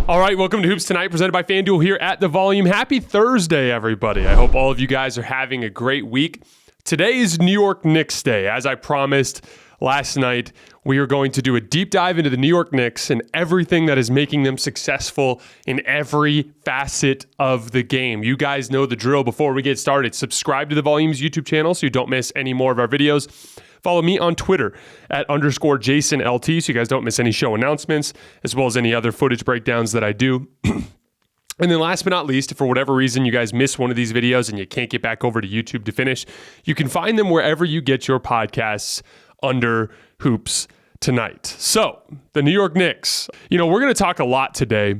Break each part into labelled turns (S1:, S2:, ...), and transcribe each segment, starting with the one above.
S1: All right, welcome to Hoops Tonight, presented by FanDuel here at The Volume. Happy Thursday, everybody. I hope all of you guys are having a great week. Today is New York Knicks Day. As I promised last night, we are going to do a deep dive into the New York Knicks and everything that is making them successful in every facet of the game. You guys know the drill. Before we get started, subscribe to The Volume's YouTube channel so you don't miss any more of our videos. Follow me on Twitter at _JasonLT so you guys don't miss any show announcements, as well as any other footage breakdowns that I do. And then last but not least, if for whatever reason you guys miss one of these videos and you can't get back over to YouTube to finish, you can find them wherever you get your podcasts under Hoops Tonight. So, the New York Knicks. We're going to talk a lot today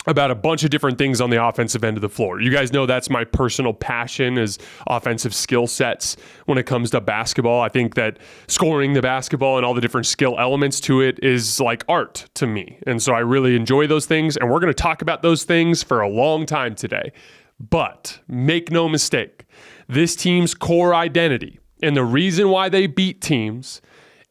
S1: about a bunch of different things on the offensive end of the floor. You guys know that's my personal passion, is offensive skill sets when it comes to basketball. I think that scoring the basketball and all the different skill elements to it is like art to me. And so I really enjoy those things, and we're going to talk about those things for a long time today. But make no mistake, this team's core identity and the reason why they beat teams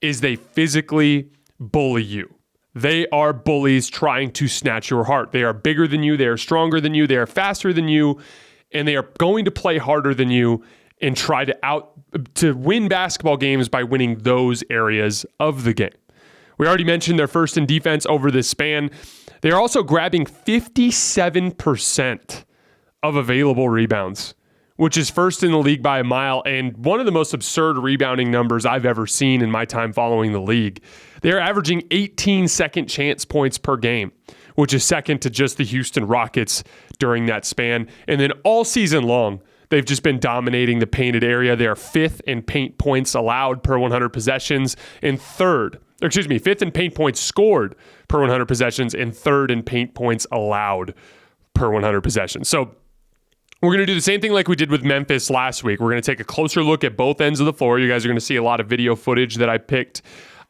S1: is they physically bully you. They are bullies trying to snatch your heart. They are bigger than you. They are stronger than you. They are faster than you. And they are going to play harder than you and try to win basketball games by winning those areas of the game. We already mentioned they're first in defense over this span. They are also grabbing 57% of available rebounds, which is first in the league by a mile and one of the most absurd rebounding numbers I've ever seen in my time following the league. They're averaging 18 second chance points per game, which is second to just the Houston Rockets during that span. And then all season long, they've just been dominating the painted area. They are fifth in paint points allowed per 100 possessions and fifth in paint points scored per 100 possessions and third in paint points allowed per 100 possessions. So we're going to do the same thing like we did with Memphis last week. We're going to take a closer look at both ends of the floor. You guys are going to see a lot of video footage that I picked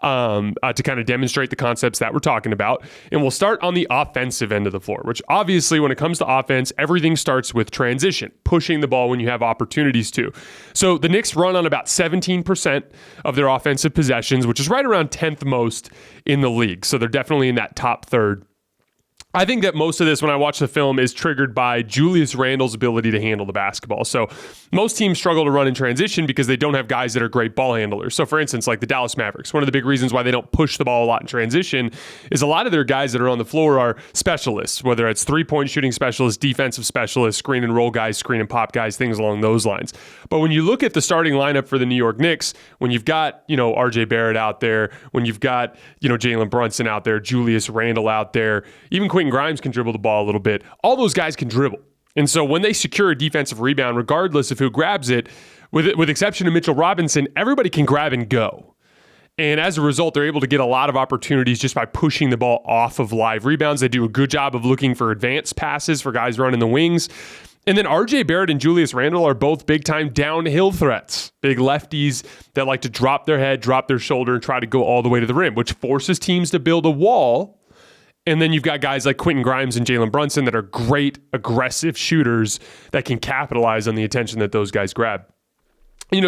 S1: to kind of demonstrate the concepts that we're talking about. And we'll start on the offensive end of the floor, which obviously when it comes to offense, everything starts with transition, pushing the ball when you have opportunities to. So the Knicks run on about 17% of their offensive possessions, which is right around 10th most in the league. So they're definitely in that top third. I think that most of this, when I watch the film, is triggered by Julius Randle's ability to handle the basketball. So most teams struggle to run in transition because they don't have guys that are great ball handlers. So for instance, like the Dallas Mavericks, one of the big reasons why they don't push the ball a lot in transition is a lot of their guys that are on the floor are specialists, whether it's three-point shooting specialists, defensive specialists, screen and roll guys, screen and pop guys, things along those lines. But when you look at the starting lineup for the New York Knicks, when you've got, RJ Barrett out there, when you've got, Jalen Brunson out there, Julius Randle out there, even Quentin Grimes can dribble the ball a little bit. All those guys can dribble. And so when they secure a defensive rebound, regardless of who grabs it, with exception of Mitchell Robinson, everybody can grab and go. And as a result, they're able to get a lot of opportunities just by pushing the ball off of live rebounds. They do a good job of looking for advanced passes for guys running the wings. And then RJ Barrett and Julius Randle are both big-time downhill threats. Big lefties that like to drop their head, drop their shoulder, and try to go all the way to the rim, which forces teams to build a wall. And then you've got guys like Quentin Grimes and Jalen Brunson that are great, aggressive shooters that can capitalize on the attention that those guys grab.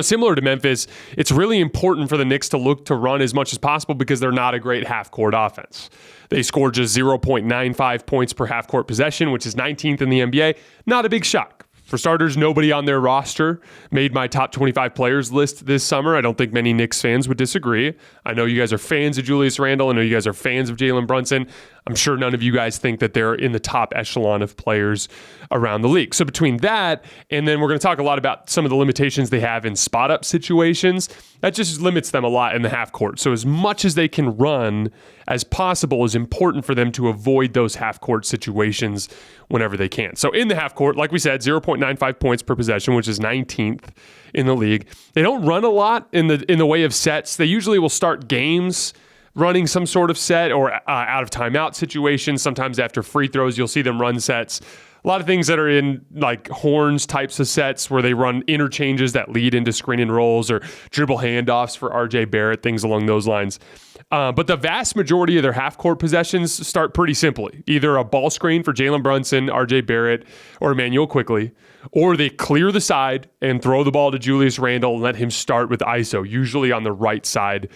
S1: Similar to Memphis, it's really important for the Knicks to look to run as much as possible because they're not a great half-court offense. They score just 0.95 points per half-court possession, which is 19th in the NBA. Not a big shock. For starters, nobody on their roster made my top 25 players list this summer. I don't think many Knicks fans would disagree. I know you guys are fans of Julius Randle. I know you guys are fans of Jalen Brunson. I'm sure none of you guys think that they're in the top echelon of players around the league. So between that, and then we're going to talk a lot about some of the limitations they have in spot-up situations, that just limits them a lot in the half court. So as much as they can run as possible is important for them to avoid those half-court situations whenever they can. So in the half court, like we said, 0.95 points per possession, which is 19th in the league. They don't run a lot in the way of sets. They usually will start games running some sort of set or out of timeout situations. Sometimes after free throws, you'll see them run sets. A lot of things that are in like horns types of sets where they run interchanges that lead into screen and rolls or dribble handoffs for RJ Barrett, things along those lines. But the vast majority of their half-court possessions start pretty simply. Either a ball screen for Jalen Brunson, RJ Barrett, or Emmanuel Quickley, or they clear the side and throw the ball to Julius Randle and let him start with ISO, usually on the right side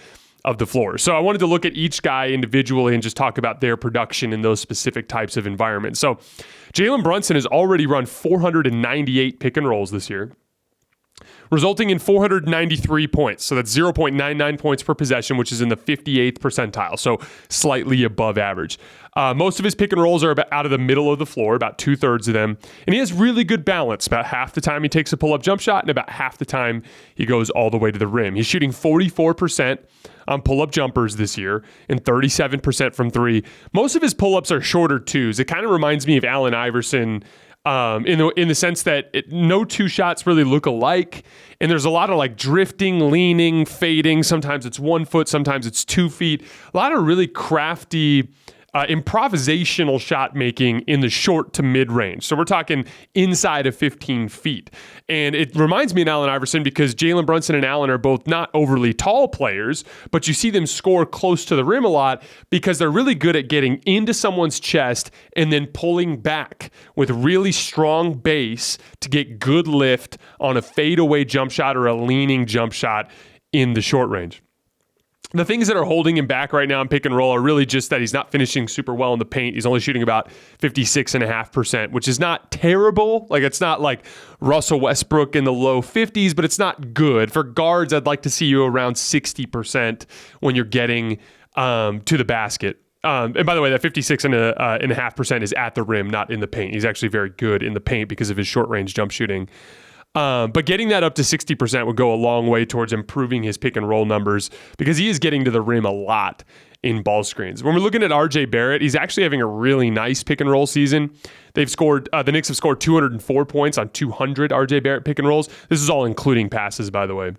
S1: of the floor. So I wanted to look at each guy individually and just talk about their production in those specific types of environments. So Jalen Brunson has already run 498 pick and rolls this year, resulting in 493 points. So that's 0.99 points per possession, which is in the 58th percentile, so slightly above average. Most of his pick and rolls are about out of the middle of the floor, about 2/3 of them. And he has really good balance. About half the time he takes a pull-up jump shot, and about half the time he goes all the way to the rim. He's shooting 44% on pull-up jumpers this year and 37% from three. Most of his pull-ups are shorter twos. It kind of reminds me of Allen Iverson in the sense that no two shots really look alike, and there's a lot of like drifting, leaning, fading. Sometimes it's 1 foot, sometimes it's 2 feet. A lot of really crafty improvisational shot making in the short to mid range. So we're talking inside of 15 feet. And it reminds me of Allen Iverson because Jalen Brunson and Allen are both not overly tall players, but you see them score close to the rim a lot because they're really good at getting into someone's chest and then pulling back with really strong base to get good lift on a fadeaway jump shot or a leaning jump shot in the short range. The things that are holding him back right now in pick and roll are really just that he's not finishing super well in the paint. He's only shooting about 56.5%, which is not terrible. Like, it's not like Russell Westbrook in the low 50s, but it's not good. For guards, I'd like to see you around 60% when you're getting to the basket. And by the way, that 56.5% is at the rim, not in the paint. He's actually very good in the paint because of his short range jump shooting. But getting that up to 60% would go a long way towards improving his pick and roll numbers because he is getting to the rim a lot in ball screens. When we're looking at RJ Barrett, he's actually having a really nice pick and roll season. The Knicks have scored 204 points on 200 RJ Barrett pick and rolls. This is all including passes, by the way.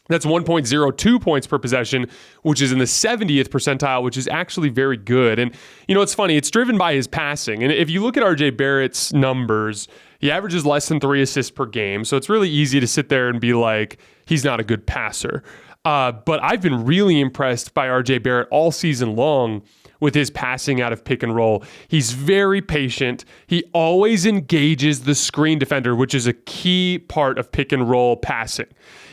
S1: That's 1.02 points per possession, which is in the 70th percentile, which is actually very good. And, you know, it's funny. It's driven by his passing. And if you look at RJ Barrett's numbers, he averages less than 3 assists per game. So it's really easy to sit there and be like, he's not a good passer. But I've been really impressed by RJ Barrett all season long with his passing out of pick and roll. He's very patient. He always engages the screen defender, which is a key part of pick and roll passing.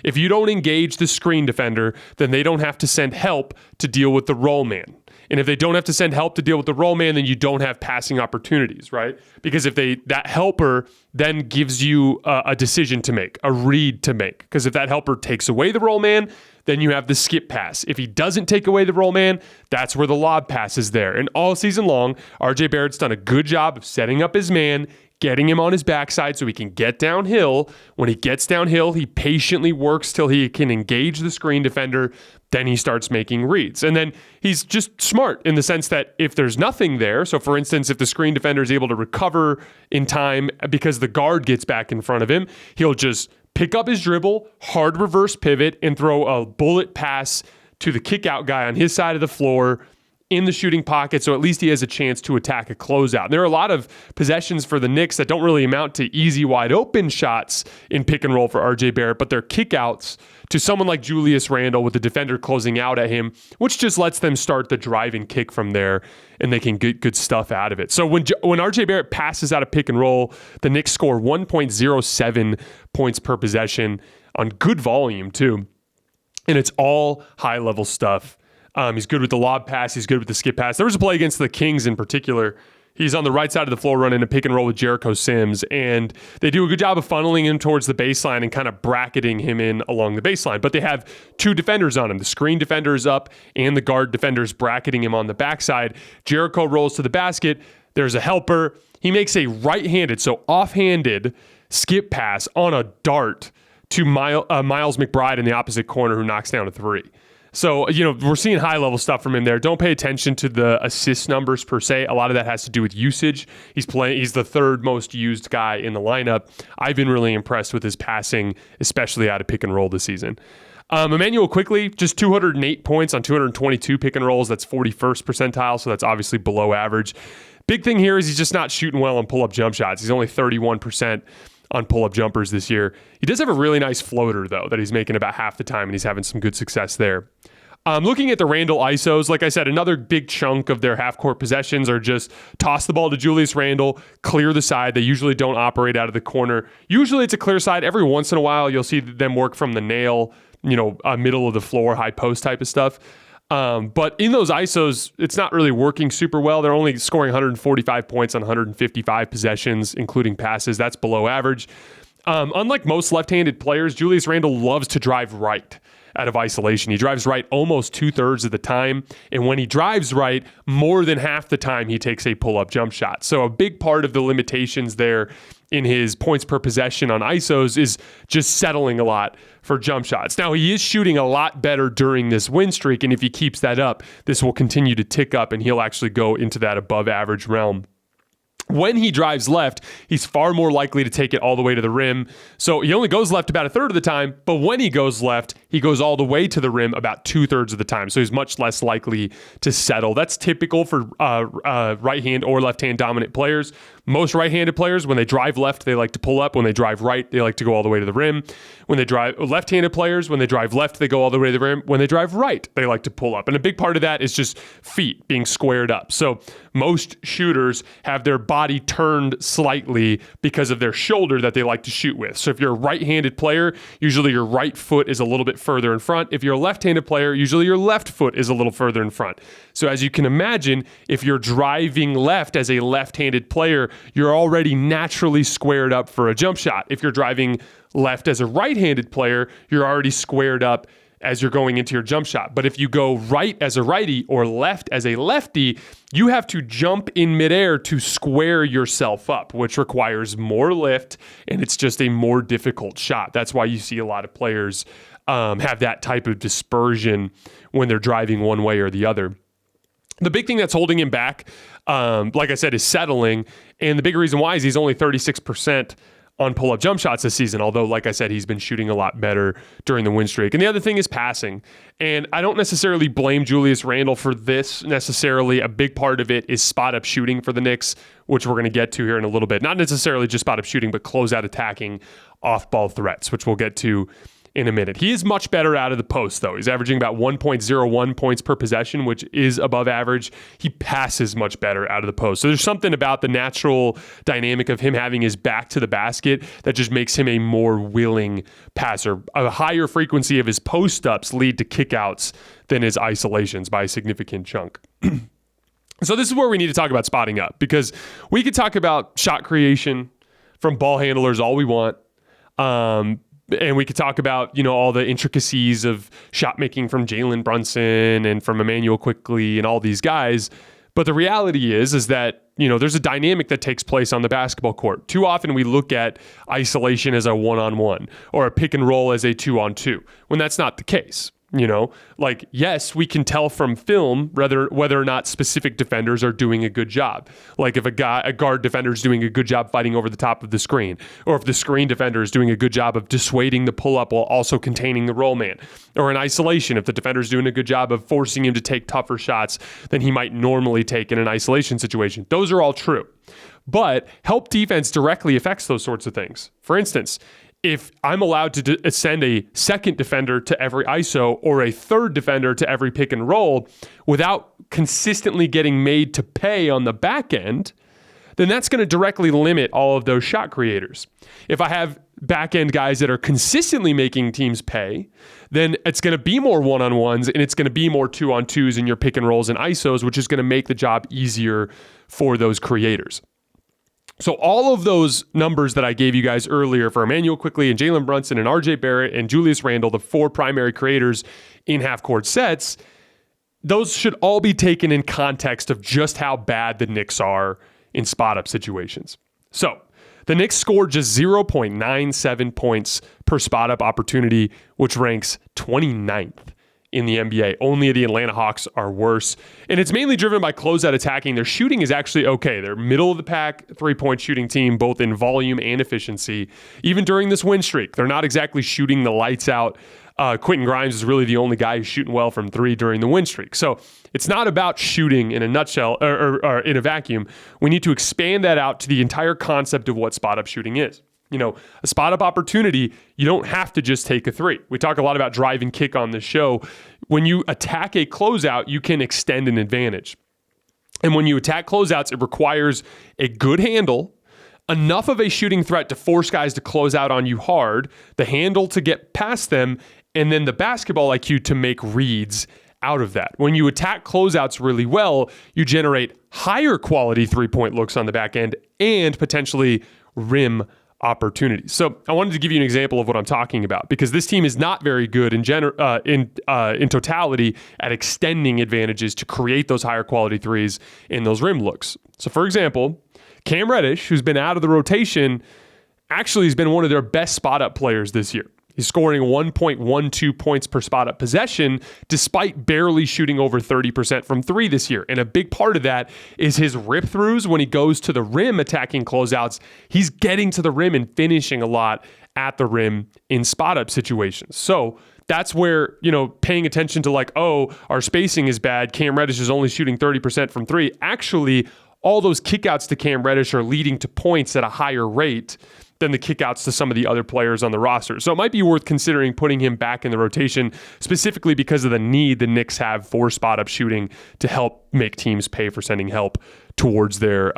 S1: If you don't engage the screen defender, then they don't have to send help to deal with the roll man. And if they don't have to send help to deal with the roll man, then you don't have passing opportunities, right? Because if that helper then gives you a decision to make, a read to make. Because if that helper takes away the roll man, then you have the skip pass. If he doesn't take away the roll man, that's where the lob pass is there. And all season long, RJ Barrett's done a good job of setting up his man, getting him on his backside so he can get downhill. When he gets downhill, he patiently works till he can engage the screen defender. Then he starts making reads. And then he's just smart in the sense that if there's nothing there, so for instance, if the screen defender is able to recover in time because the guard gets back in front of him, he'll just pick up his dribble, hard reverse pivot, and throw a bullet pass to the kick out guy on his side of the floor in the shooting pocket, so at least he has a chance to attack a closeout. And there are a lot of possessions for the Knicks that don't really amount to easy, wide open shots in pick and roll for RJ Barrett, but they're kickouts to someone like Julius Randle with the defender closing out at him, which just lets them start the drive and kick from there, and they can get good stuff out of it. So when RJ Barrett passes out of pick and roll, the Knicks score 1.07 points per possession on good volume too. And it's all high-level stuff. He's good with the lob pass. He's good with the skip pass. There was a play against the Kings in particular. He's on the right side of the floor running a pick and roll with Jericho Sims, and they do a good job of funneling him towards the baseline and kind of bracketing him in along the baseline. But they have two defenders on him. The screen defender is up, and the guard defender is bracketing him on the backside. Jericho rolls to the basket. There's a helper. He makes a right-handed, so offhanded skip pass on a dart to Miles McBride in the opposite corner, who knocks down a three. So, you know, we're seeing high-level stuff from him there. Don't pay attention to the assist numbers per se. A lot of that has to do with usage. He's the third most used guy in the lineup. I've been really impressed with his passing, especially out of pick and roll this season. Emmanuel Quickley, just 208 points on 222 pick and rolls. That's 41st percentile, so that's obviously below average. Big thing here is he's just not shooting well on pull-up jump shots. He's only 31% on pull-up jumpers this year. He does have a really nice floater, though, that he's making about half the time, and he's having some good success there. Looking at the Randle ISOs, like I said, another big chunk of their half-court possessions are just toss the ball to Julius Randle, clear the side. They usually don't operate out of the corner. Usually it's a clear side. Every once in a while, you'll see them work from the nail middle of the floor, high post type of stuff. But in those ISOs, it's not really working super well. They're only scoring 145 points on 155 possessions, including passes. That's below average. Unlike most left-handed players, Julius Randle loves to drive right out of isolation. He drives right almost 2/3 of the time. And when he drives right, more than half the time he takes a pull-up jump shot. So a big part of the limitations there in his points per possession on ISOs is just settling a lot for jump shots. Now, he is shooting a lot better during this win streak, and if he keeps that up, this will continue to tick up, and he'll actually go into that above average realm. When he drives left, he's far more likely to take it all the way to the rim. So he only goes left about 1/3 of the time, but when he goes left, he goes all the way to the rim about 2/3 of the time. So he's much less likely to settle. That's typical for right-hand or left-hand dominant players. Most right-handed players, when they drive left, they like to pull up. When they drive right, they like to go all the way to the rim. When they drive left-handed players, when they drive left, they go all the way to the rim. When they drive right, they like to pull up. And a big part of that is just feet being squared up. So most shooters have their body turned slightly because of their shoulder that they like to shoot with. So if you're a right-handed player, usually your right foot is a little bit further in front. If you're a left-handed player, usually your left foot is a little further in front. So as you can imagine, if you're driving left as a left-handed player, you're already naturally squared up for a jump shot. If you're driving left as a right-handed player, you're already squared up as you're going into your jump shot. But if you go right as a righty or left as a lefty, you have to jump in midair to square yourself up, which requires more lift, and it's just a more difficult shot. That's why you see a lot of players have that type of dispersion when they're driving one way or the other. The big thing that's holding him back, like I said, is settling. And the big reason why is he's only 36% on pull-up jump shots this season, although, like I said, he's been shooting a lot better during the win streak. And the other thing is passing. And I don't necessarily blame Julius Randle for this necessarily. A big part of it is spot-up shooting for the Knicks, which we're going to get to here in a little bit. Not necessarily just spot-up shooting, but close-out attacking off-ball threats, which we'll get to in a minute. He is much better out of the post, though. He's averaging about 1.01 points per possession, which is above average. He passes much better out of the post. So there's something about the natural dynamic of him having his back to the basket that just makes him a more willing passer. A higher frequency of his post-ups lead to kickouts than his isolations by a significant chunk. So this is where we need to talk about spotting up, because we could talk about shot creation from ball handlers all we want. And we could talk about, all the intricacies of shot making from Jalen Brunson and from Emmanuel Quickley and all these guys. But the reality is that, there's a dynamic that takes place on the basketball court. Too often we look at isolation as a one-on-one or a pick and roll as a 2-on-2, when that's not the case. Yes, we can tell from film whether or not specific defenders are doing a good job. Like if a guard defender is doing a good job fighting over the top of the screen, or if the screen defender is doing a good job of dissuading the pull-up while also containing the roll man, or in isolation, if the defender is doing a good job of forcing him to take tougher shots than he might normally take in an isolation situation. Those are all true. But help defense directly affects those sorts of things. For instance, if I'm allowed to send a second defender to every ISO or a third defender to every pick and roll without consistently getting made to pay on the back end, then that's going to directly limit all of those shot creators. If I have back end guys that are consistently making teams pay, then it's going to be more one-on-ones and it's going to be more 2-on-2s in your pick and rolls and ISOs, which is going to make the job easier for those creators. So all of those numbers that I gave you guys earlier for Emmanuel Quickley and Jalen Brunson and RJ Barrett and Julius Randle, the 4 primary creators in half-court sets, those should all be taken in context of just how bad the Knicks are in spot-up situations. So the Knicks scored just 0.97 points per spot-up opportunity, which ranks 29th in the NBA. Only the Atlanta Hawks are worse. And it's mainly driven by closeout attacking. Their shooting is actually okay. They're middle of the pack, 3-point shooting team, both in volume and efficiency. Even during this win streak, they're not exactly shooting the lights out. Quentin Grimes is really the only guy who's shooting well from 3 during the win streak. So it's not about shooting in a nutshell or in a vacuum. We need to expand that out to the entire concept of what spot-up shooting is. A spot-up opportunity, you don't have to just take a 3. We talk a lot about drive and kick on this show. When you attack a closeout, you can extend an advantage. And when you attack closeouts, it requires a good handle, enough of a shooting threat to force guys to close out on you hard, the handle to get past them, and then the basketball IQ to make reads out of that. When you attack closeouts really well, you generate higher quality three-point looks on the back end and potentially rim opportunities. So I wanted to give you an example of what I'm talking about, because this team is not very good in totality at extending advantages to create those higher quality threes in those rim looks. So for example, Cam Reddish, who's been out of the rotation, actually has been one of their best spot up players this year. He's scoring 1.12 points per spot up possession, despite barely shooting over 30% from three this year. And a big part of that is his rip throughs when he goes to the rim attacking closeouts. He's getting to the rim and finishing a lot at the rim in spot up situations. So that's where, paying attention to our spacing is bad. Cam Reddish is only shooting 30% from three. Actually, all those kickouts to Cam Reddish are leading to points at a higher rate than the kickouts to some of the other players on the roster. So it might be worth considering putting him back in the rotation, specifically because of the need the Knicks have for spot-up shooting to help make teams pay for sending help towards their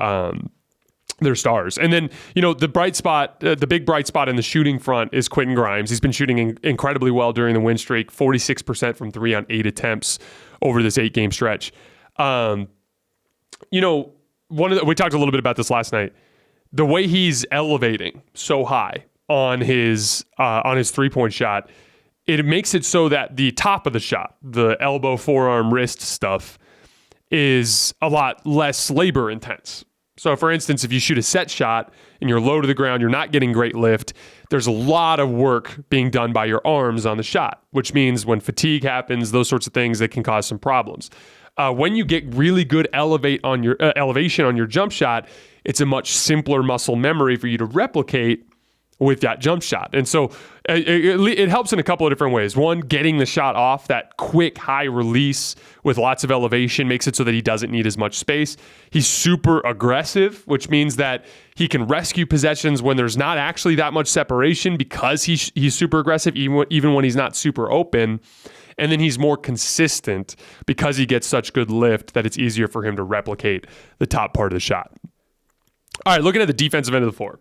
S1: stars. And then, the bright spot, the big bright spot in the shooting front is Quentin Grimes. He's been shooting incredibly well during the win streak, 46% from three on 8 attempts over this 8-game stretch. We talked a little bit about this last night. The way he's elevating so high on his 3-point shot, it makes it so that the top of the shot, the elbow, forearm, wrist stuff, is a lot less labor intense. So for instance, if you shoot a set shot and you're low to the ground, you're not getting great lift, there's a lot of work being done by your arms on the shot, which means when fatigue happens, those sorts of things, that can cause some problems. When you get really good elevation on your jump shot, it's a much simpler muscle memory for you to replicate with that jump shot. And so it helps in a couple of different ways. One, getting the shot off, that quick high release with lots of elevation makes it so that he doesn't need as much space. He's super aggressive, which means that he can rescue possessions when there's not actually that much separation, because he's super aggressive even when he's not super open. And then he's more consistent because he gets such good lift that it's easier for him to replicate the top part of the shot. All right, looking at the defensive end of the floor.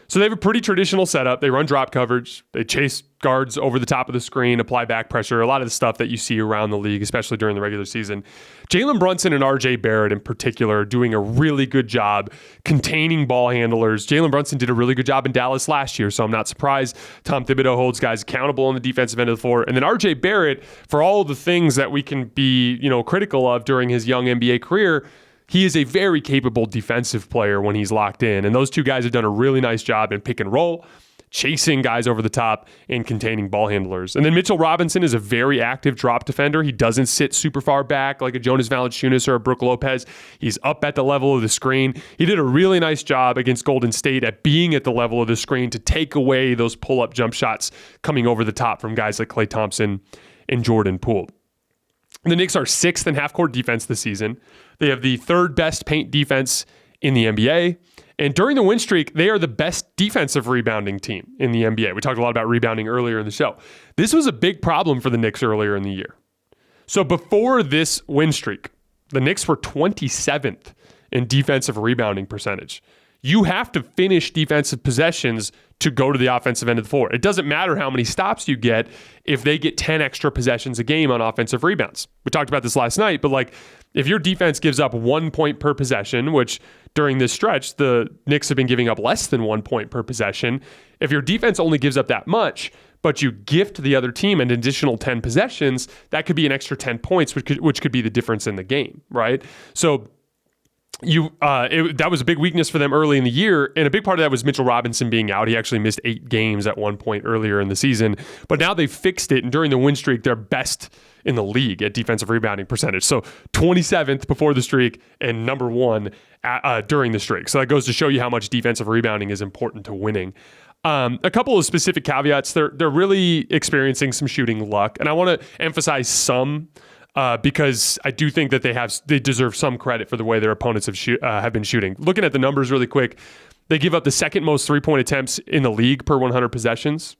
S1: So they have a pretty traditional setup. They run drop coverage. They chase guards over the top of the screen, apply back pressure, a lot of the stuff that you see around the league, especially during the regular season. Jalen Brunson and RJ Barrett in particular are doing a really good job containing ball handlers. Jalen Brunson did a really good job in Dallas last year, so I'm not surprised Tom Thibodeau holds guys accountable on the defensive end of the floor. And then RJ Barrett, for all of the things that we can be, critical of during his young NBA career, he is a very capable defensive player when he's locked in. And those two guys have done a really nice job in pick and roll, chasing guys over the top and containing ball handlers. And then Mitchell Robinson is a very active drop defender. He doesn't sit super far back like a Jonas Valanciunas or a Brook Lopez. He's up at the level of the screen. He did a really nice job against Golden State at being at the level of the screen to take away those pull-up jump shots coming over the top from guys like Klay Thompson and Jordan Poole. The Knicks are 6th in half-court defense this season. They have the 3rd best paint defense in the NBA. And during the win streak, they are the best defensive rebounding team in the NBA. We talked a lot about rebounding earlier in the show. This was a big problem for the Knicks earlier in the year. So before this win streak, the Knicks were 27th in defensive rebounding percentage. You have to finish defensive possessions to go to the offensive end of the floor. It doesn't matter how many stops you get if they get 10 extra possessions a game on offensive rebounds. We talked about this last night, but if your defense gives up 1 point per possession, which during this stretch, the Knicks have been giving up less than 1 point per possession. If your defense only gives up that much, but you gift the other team an additional 10 possessions, that could be an extra 10 points, which could be the difference in the game, right? So that was a big weakness for them early in the year, and a big part of that was Mitchell Robinson being out. He actually missed 8 games at one point earlier in the season, but now they've fixed it, and during the win streak, they're best in the league at defensive rebounding percentage. So 27th before the streak and number 1 during the streak. So that goes to show you how much defensive rebounding is important to winning. A couple of specific caveats. They're really experiencing some shooting luck, and I want to emphasize some. Because I do think that they deserve some credit for the way their opponents have been shooting. Looking at the numbers really quick, they give up the 2nd most 3-point attempts in the league per 100 possessions.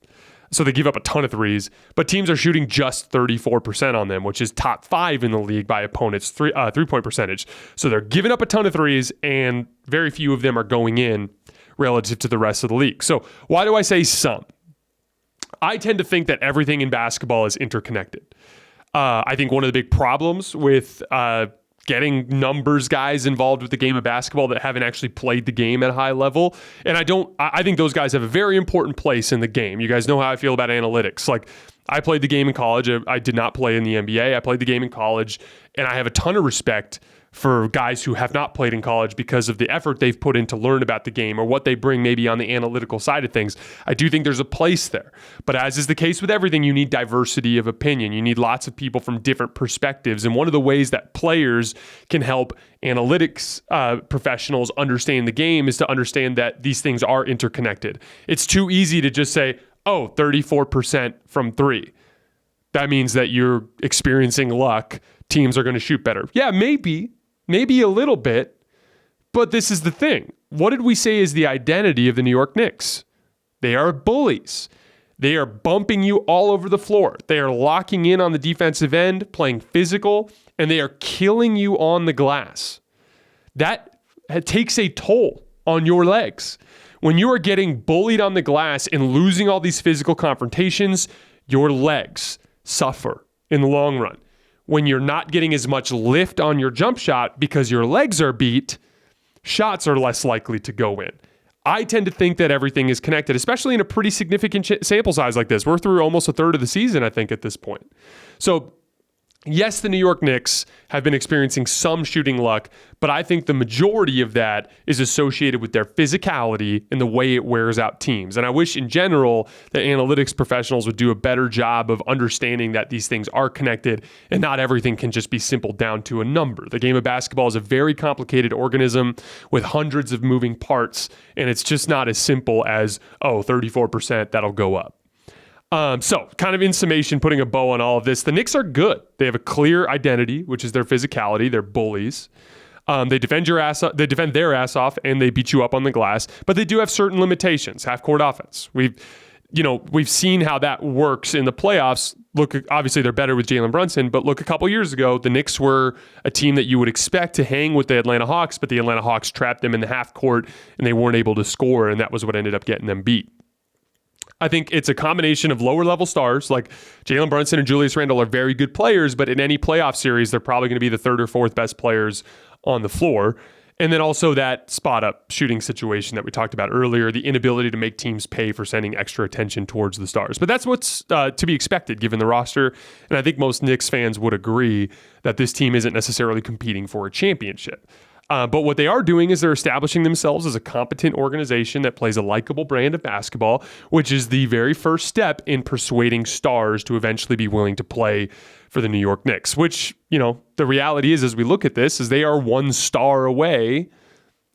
S1: So they give up a ton of threes, but teams are shooting just 34% on them, which is top 5 in the league by opponents' three-point percentage. So they're giving up a ton of threes, and very few of them are going in relative to the rest of the league. So why do I say some? I tend to think that everything in basketball is interconnected. I think one of the big problems with getting numbers guys involved with the game of basketball that haven't actually played the game at a high level. And I think those guys have a very important place in the game. You guys know how I feel about analytics. Like, I played the game in college. I did not play in the NBA. I played the game in college, and I have a ton of respect for guys who have not played in college because of the effort they've put in to learn about the game or what they bring maybe on the analytical side of things. I do think there's a place there. But as is the case with everything, you need diversity of opinion. You need lots of people from different perspectives. And one of the ways that players can help analytics professionals understand the game is to understand that these things are interconnected. It's too easy to just say, 34% from three. That means that you're experiencing luck. Teams are going to shoot better. Yeah, maybe a little bit. But this is the thing. What did we say is the identity of the New York Knicks? They are bullies. They are bumping you all over the floor. They are locking in on the defensive end, playing physical, and they are killing you on the glass. That takes a toll on your legs. When you are getting bullied on the glass and losing all these physical confrontations, your legs suffer in the long run. When you're not getting as much lift on your jump shot because your legs are beat, shots are less likely to go in. I tend to think that everything is connected, especially in a pretty significant sample size like this. We're through almost a third of the season, I think, at this point. So, yes, the New York Knicks have been experiencing some shooting luck, but I think the majority of that is associated with their physicality and the way it wears out teams. And I wish in general that analytics professionals would do a better job of understanding that these things are connected and not everything can just be simpled down to a number. The game of basketball is a very complicated organism with hundreds of moving parts, and it's just not as simple as, 34%, that'll go up. So, kind of in summation, putting a bow on all of this, the Knicks are good. They have a clear identity, which is their physicality. They're bullies. They defend their ass off, and they beat you up on the glass. But they do have certain limitations. Half-court offense. We've seen how that works in the playoffs. Look, obviously they're better with Jalen Brunson, but look, a couple years ago, the Knicks were a team that you would expect to hang with the Atlanta Hawks, but the Atlanta Hawks trapped them in the half court, and they weren't able to score, and that was what ended up getting them beat. I think it's a combination of lower-level stars, like Jalen Brunson and Julius Randle are very good players, but in any playoff series, they're probably going to be the third or fourth best players on the floor. And then also that spot-up shooting situation that we talked about earlier, the inability to make teams pay for sending extra attention towards the stars. But that's what's to be expected given the roster, and I think most Knicks fans would agree that this team isn't necessarily competing for a championship. But what they are doing is they're establishing themselves as a competent organization that plays a likable brand of basketball, which is the very first step in persuading stars to eventually be willing to play for the New York Knicks, which, the reality is, as we look at this, is they are one star away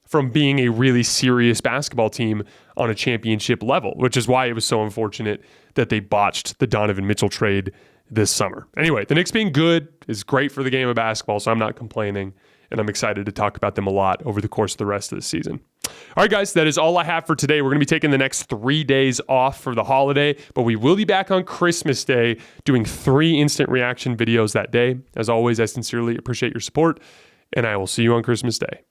S1: from being a really serious basketball team on a championship level, which is why it was so unfortunate that they botched the Donovan Mitchell trade this summer. Anyway, the Knicks being good is great for the game of basketball, so I'm not complaining. And I'm excited to talk about them a lot over the course of the rest of the season. All right, guys, that is all I have for today. We're going to be taking the next 3 days off for the holiday, but we will be back on Christmas Day doing 3 instant reaction videos that day. As always, I sincerely appreciate your support, and I will see you on Christmas Day.